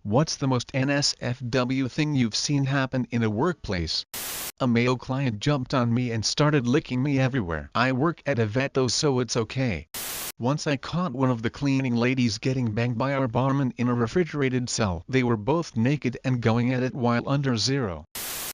What's the most NSFW thing you've seen happen in a workplace? A male client jumped on me and started licking me everywhere. I work at a vet though, so it's okay. Once I caught one of the cleaning ladies getting banged by our barman in a refrigerated cell. They were both naked and going at it while under zero.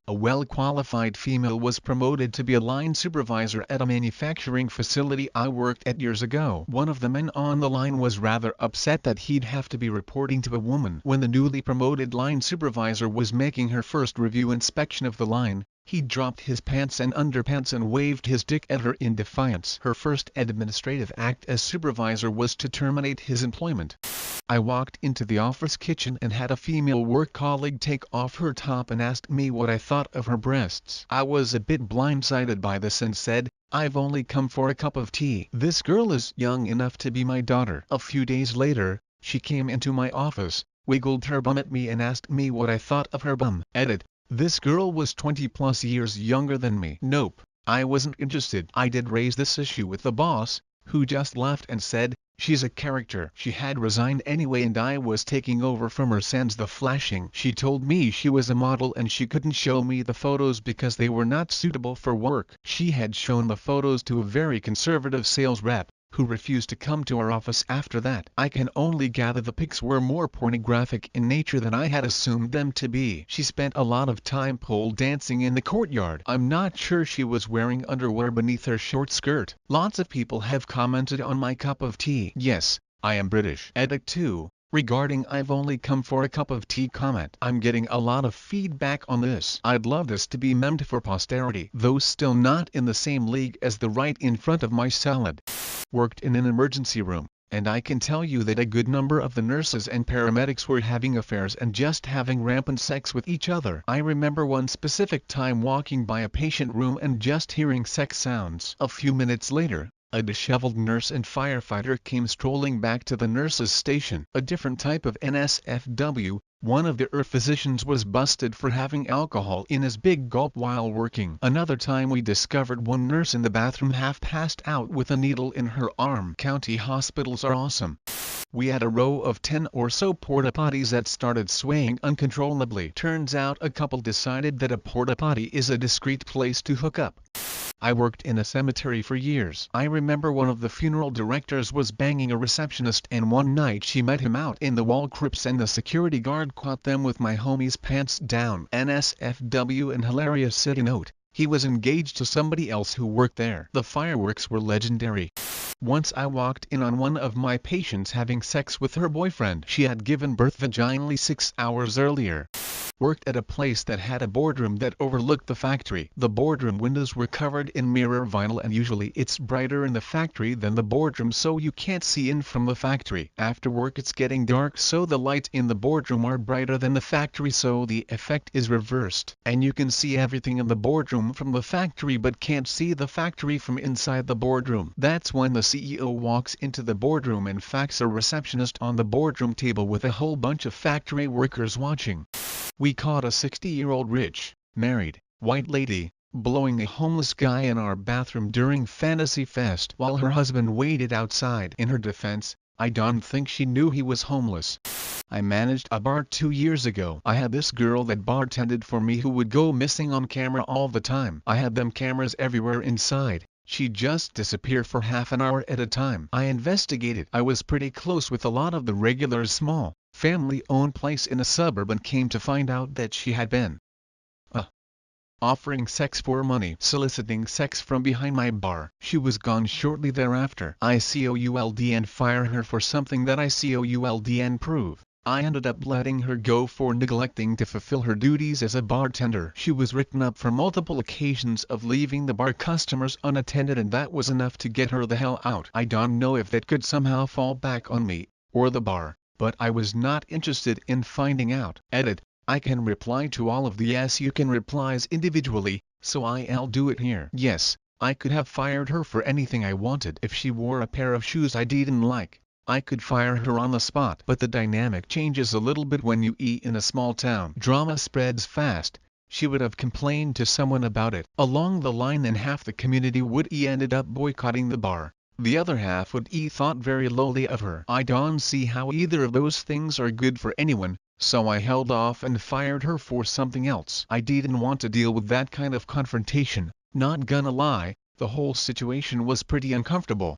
A well-qualified female was promoted to be a line supervisor at a manufacturing facility I worked at years ago. One of the men on the line was rather upset that he'd have to be reporting to a woman. When the newly promoted line supervisor was making her first review inspection of the line, he dropped his pants and underpants and waved his dick at her in defiance. Her first administrative act as supervisor was to terminate his employment. I walked into the office kitchen and had a female work colleague take off her top and asked me what I thought of her breasts. I was a bit blindsided by this and said, "I've only come for a cup of tea. This girl is young enough to be my daughter." A few days later, she came into my office, wiggled her bum at me and asked me what I thought of her bum. Edit. This girl was 20 plus years younger than me. Nope, I wasn't interested. I did raise this issue with the boss, who just laughed and said, "She's a character." She had resigned anyway and I was taking over from her sans the flashing. She told me she was a model and she couldn't show me the photos because they were not suitable for work. She had shown the photos to a very conservative sales rep, who refused to come to our office after that. I can only gather the pics were more pornographic in nature than I had assumed them to be. She spent a lot of time pole dancing in the courtyard. I'm not sure she was wearing underwear beneath her short skirt. Lots of people have commented on my cup of tea. Yes, I am British. Edit 2. Regarding "I've only come for a cup of tea" comment. I'm getting a lot of feedback on this. I'd love this to be memed for posterity, though still not in the same league as the right in front of my salad. Worked in an emergency room, and I can tell you that a good number of the nurses and paramedics were having affairs and just having rampant sex with each other. I remember one specific time walking by a patient room and just hearing sex sounds. A few minutes later, a disheveled nurse and firefighter came strolling back to the nurse's station. A different type of NSFW, one of the physicians was busted for having alcohol in his big gulp while working. Another time we discovered one nurse in the bathroom half passed out with a needle in her arm. County hospitals are awesome. We had a row of 10 or so porta potties that started swaying uncontrollably. Turns out a couple decided that a porta potty is a discreet place to hook up. I worked in a cemetery for years. I remember one of the funeral directors was banging a receptionist and one night she met him out in the wall crypts and the security guard caught them with my homie's pants down. NSFW and hilarious city note. He was engaged to somebody else who worked there. The fireworks were legendary. Once I walked in on one of my patients having sex with her boyfriend. She had given birth vaginally 6 hours earlier. Worked at a place that had a boardroom that overlooked the factory. The boardroom windows were covered in mirror vinyl and usually it's brighter in the factory than the boardroom so you can't see in from the factory. After work it's getting dark so the lights in the boardroom are brighter than the factory so the effect is reversed. And you can see everything in the boardroom from the factory but can't see the factory from inside the boardroom. That's when the CEO walks into the boardroom and facts a receptionist on the boardroom table with a whole bunch of factory workers watching. We caught a 60-year-old rich, married, white lady, blowing a homeless guy in our bathroom during Fantasy Fest while her husband waited outside. In her defense, I don't think she knew he was homeless. I managed a bar 2 years ago. I had this girl that bartended for me who would go missing on camera all the time. I had them cameras everywhere inside. She'd just disappear for half an hour at a time. I investigated. I was pretty close with a lot of the regulars. Small, family-owned place in a suburb and came to find out that she had been offering sex for money, soliciting sex from behind my bar. She was gone shortly thereafter. I could and fire her for something that I could and prove. I ended up letting her go for neglecting to fulfill her duties as a bartender. She was written up for multiple occasions of leaving the bar customers unattended and that was enough to get her the hell out. I don't know if that could somehow fall back on me, or the bar, but I was not interested in finding out. Edit. I can reply to all of the yes you can replies individually, so I'll do it here. Yes, I could have fired her for anything I wanted. If she wore a pair of shoes I didn't like, I could fire her on the spot. But the dynamic changes a little bit when you eat in a small town. Drama spreads fast. She would have complained to someone about it along the line and half the community would ended up boycotting the bar. The other half would thought very lowly of her. I don't see how either of those things are good for anyone, so I held off and fired her for something else. I didn't want to deal with that kind of confrontation, not gonna lie, the whole situation was pretty uncomfortable.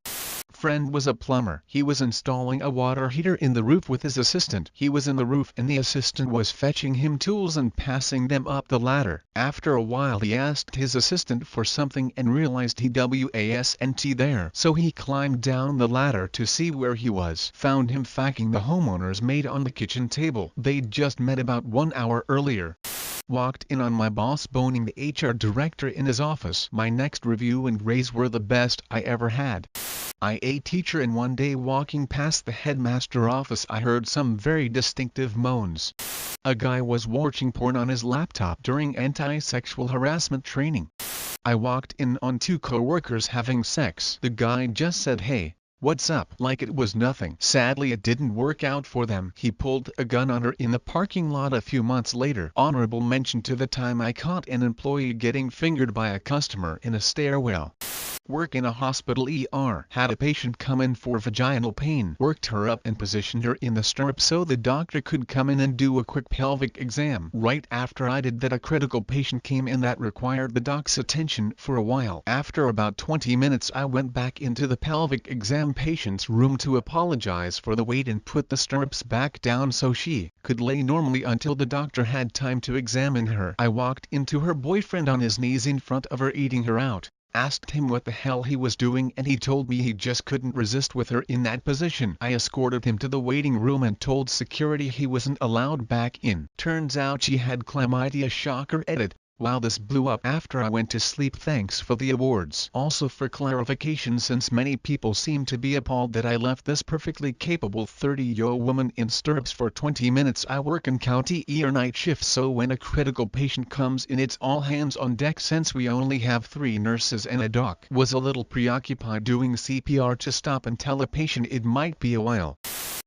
Friend was a plumber. He was installing a water heater in the roof with his assistant. He was in the roof and the assistant was fetching him tools and passing them up the ladder. After a while he asked his assistant for something and realized he wasn't there. So he climbed down the ladder to see where he was. Found him facking the homeowner's maid on the kitchen table. They'd just met about 1 hour earlier. Walked in on my boss boning the HR director in his office. My next review and raise were the best I ever had. I a teacher and one day walking past the headmaster office I heard some very distinctive moans. A guy was watching porn on his laptop during anti-sexual harassment training. I walked in on 2 co-workers having sex. The guy just said, "Hey, what's up?" like it was nothing. Sadly it didn't work out for them. He pulled a gun on her in the parking lot a few months later. Honorable mention to the time I caught an employee getting fingered by a customer in a stairwell. Work in a hospital ER. Had a patient come in for vaginal pain. Worked her up and positioned her in the stirrup so the doctor could come in and do a quick pelvic exam. Right after I did that a critical patient came in that required the doc's attention for a while. After about 20 minutes I went back into the pelvic exam patient's room to apologize for the wait and put the stirrups back down so she could lay normally until the doctor had time to examine her. I walked into her boyfriend on his knees in front of her eating her out. Asked him what the hell he was doing and he told me he just couldn't resist with her in that position. I escorted him to the waiting room and told security he wasn't allowed back in. Turns out she had chlamydia. Shocker. Edit. Wow, this blew up after I went to sleep. Thanks for the awards. Also for clarification, since many people seem to be appalled that I left this perfectly capable 30-year-old woman in stirrups for 20 minutes. I work in county ER night shift, so when a critical patient comes in it's all hands on deck since we only have 3 nurses and a doc. Was a little preoccupied doing CPR to stop and tell a patient it might be a while.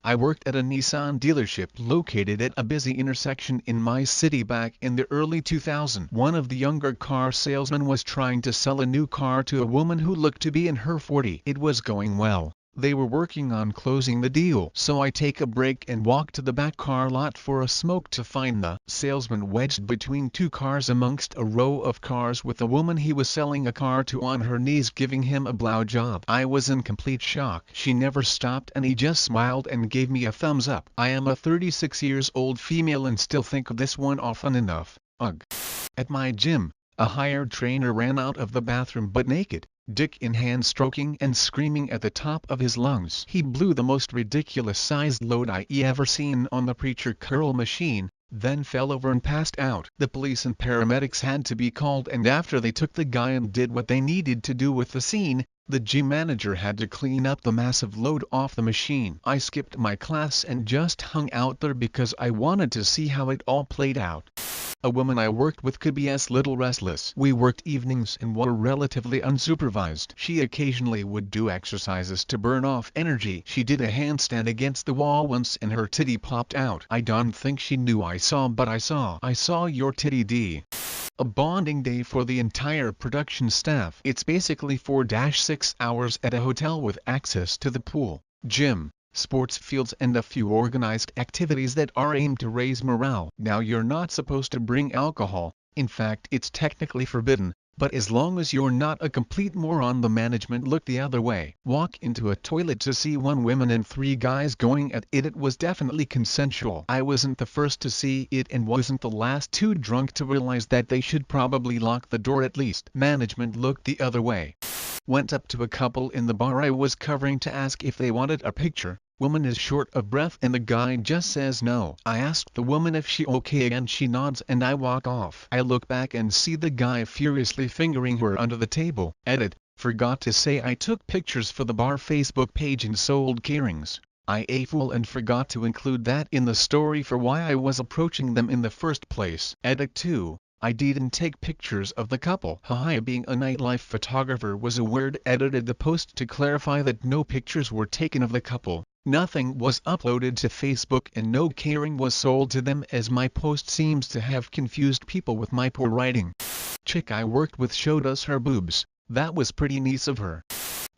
I worked at a Nissan dealership located at a busy intersection in my city back in the early 2000s. One of the younger car salesmen was trying to sell a new car to a woman who looked to be in her 40s. It was going well. They were working on closing the deal. So I take a break and walk to the back car lot for a smoke to find the salesman wedged between 2 cars amongst a row of cars with a woman he was selling a car to on her knees giving him a blowjob. I was in complete shock. She never stopped and he just smiled and gave me a thumbs up. I am a 36-year-old female and still think of this one often enough. Ugh. At my gym, a hired trainer ran out of the bathroom butt naked, dick in hand, stroking and screaming at the top of his lungs. He blew the most ridiculous sized load I ever seen on the preacher curl machine, then fell over and passed out. The police and paramedics had to be called, and after they took the guy and did what they needed to do with the scene, the gym manager had to clean up the massive load off the machine. I skipped my class and just hung out there because I wanted to see how it all played out. A woman I worked with could be a little restless. We worked evenings and were relatively unsupervised. She occasionally would do exercises to burn off energy. She did a handstand against the wall once and her titty popped out. I don't think she knew I saw, but I saw your titty D. A bonding day for the entire production staff. It's basically 4-6 hours at a hotel with access to the pool, gym, sports fields and a few organized activities that are aimed to raise morale. Now you're not supposed to bring alcohol, in fact it's technically forbidden, but as long as you're not a complete moron the management look the other way. Walk into a toilet to see 1 woman and 3 guys going at it. It was definitely consensual. I wasn't the first to see it and wasn't the last too drunk to realize that they should probably lock the door at least. Management looked the other way. Went up to a couple in the bar I was covering to ask if they wanted a picture. Woman is short of breath and the guy just says no. I asked the woman if she okay and she nods and I walk off. I look back and see the guy furiously fingering her under the table. Edit. Forgot to say I took pictures for the bar Facebook page and sold keyrings. I a fool and forgot to include that in the story for why I was approaching them in the first place. Edit 2. I didn't take pictures of the couple. Haha, being a nightlife photographer was a word. Edited the post to clarify that no pictures were taken of the couple. Nothing was uploaded to Facebook and no keyring was sold to them, as my post seems to have confused people with my poor writing. Chick I worked with showed us her boobs. That was pretty nice of her.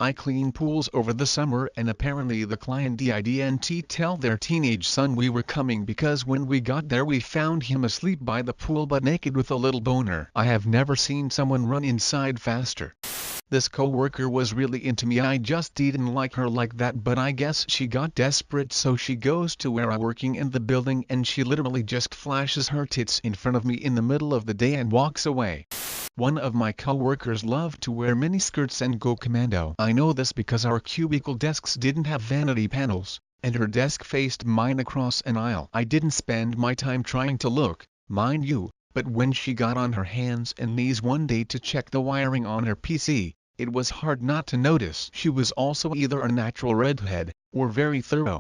I clean pools over the summer, and apparently the client didn't tell their teenage son we were coming, because when we got there we found him asleep by the pool but naked with a little boner. I have never seen someone run inside faster. This co-worker was really into me. I just didn't like her like that, but I guess she got desperate, so she goes to where I'm working in the building and she literally just flashes her tits in front of me in the middle of the day and walks away. One of my co-workers loved to wear miniskirts and go commando. I know this because our cubicle desks didn't have vanity panels, and her desk faced mine across an aisle. I didn't spend my time trying to look, mind you, but when she got on her hands and knees one day to check the wiring on her PC, it was hard not to notice. She was also either a natural redhead, or very thorough.